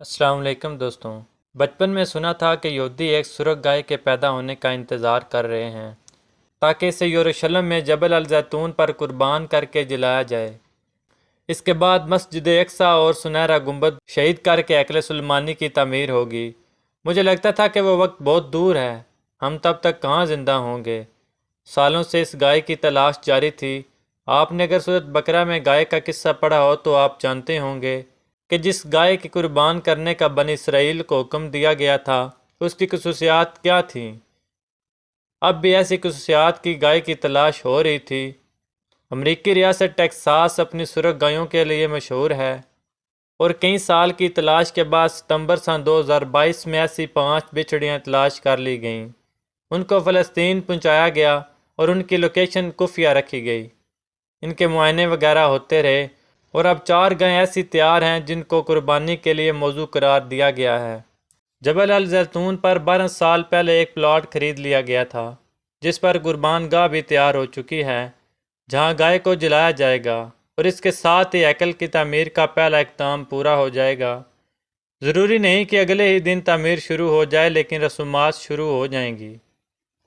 السلام علیکم دوستوں۔ بچپن میں سنا تھا کہ یہودی ایک سرخ گائے کے پیدا ہونے کا انتظار کر رہے ہیں تاکہ اسے یروشلم میں جبل الزیتون پر قربان کر کے جلایا جائے۔ اس کے بعد مسجد اقصی اور سنہرا گنبد شہید کر کے ہیکل سلیمانی کی تعمیر ہوگی۔ مجھے لگتا تھا کہ وہ وقت بہت دور ہے، ہم تب تک کہاں زندہ ہوں گے۔ سالوں سے اس گائے کی تلاش جاری تھی۔ آپ نے اگر سورۃ بقرہ میں گائے کا قصہ پڑھا ہو تو آپ جانتے ہوں گے کہ جس گائے کی قربان کرنے کا بنی اسرائیل کو حکم دیا گیا تھا اس کی خصوصیات کیا تھیں۔ اب بھی ایسی خصوصیات کی گائے کی تلاش ہو رہی تھی۔ امریکی ریاست ٹیکساس اپنی سرخ گایوں کے لیے مشہور ہے، اور کئی سال کی تلاش کے بعد ستمبر سن 2022 میں ایسی 5 بچھڑیاں تلاش کر لی گئیں۔ ان کو فلسطین پہنچایا گیا اور ان کی لوکیشن خفیہ رکھی گئی۔ ان کے معائنے وغیرہ ہوتے رہے، اور اب 4 گائیں ایسی تیار ہیں جن کو قربانی کے لیے موزوں قرار دیا گیا ہے۔ جبل الزیتون پر 12 سال پہلے ایک پلاٹ خرید لیا گیا تھا جس پر قربان گاہ بھی تیار ہو چکی ہے، جہاں گائے کو جلایا جائے گا، اور اس کے ساتھ ہی ہیکل کی تعمیر کا پہلا اقدام پورا ہو جائے گا۔ ضروری نہیں کہ اگلے ہی دن تعمیر شروع ہو جائے، لیکن رسومات شروع ہو جائیں گی،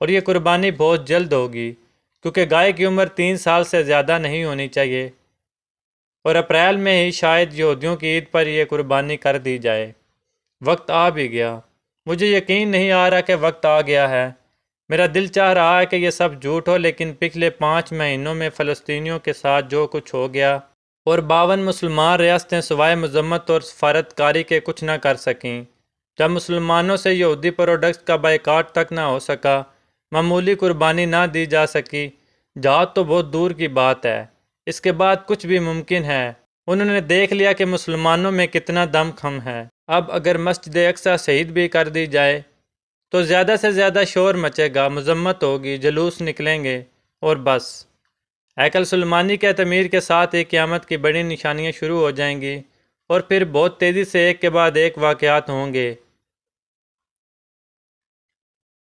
اور یہ قربانی بہت جلد ہوگی کیونکہ گائے کی عمر 3 سال سے زیادہ نہیں ہونی چاہیے، اور اپریل میں ہی شاید یہودیوں کی عید پر یہ قربانی کر دی جائے۔ وقت آ بھی گیا۔ مجھے یقین نہیں آ رہا کہ وقت آ گیا ہے۔ میرا دل چاہ رہا ہے کہ یہ سب جھوٹ ہو، لیکن پچھلے 5 مہینوں میں فلسطینیوں کے ساتھ جو کچھ ہو گیا، اور 52 مسلمان ریاستیں سوائے مذمت اور سفارتکاری کے کچھ نہ کر سکیں، جب مسلمانوں سے یہودی پروڈکٹس کا بائیکاٹ تک نہ ہو سکا، معمولی قربانی نہ دی جا سکی، جہاد تو بہت دور کی بات ہے، اس کے بعد کچھ بھی ممکن ہے۔ انہوں نے دیکھ لیا کہ مسلمانوں میں کتنا دم خم ہے۔ اب اگر مسجد اقصی شہید بھی کر دی جائے تو زیادہ سے زیادہ شور مچے گا، مذمت ہوگی، جلوس نکلیں گے، اور بس۔ ہیکل سلیمانی کے تعمیر کے ساتھ ہی قیامت کی بڑی نشانیاں شروع ہو جائیں گی، اور پھر بہت تیزی سے ایک کے بعد ایک واقعات ہوں گے۔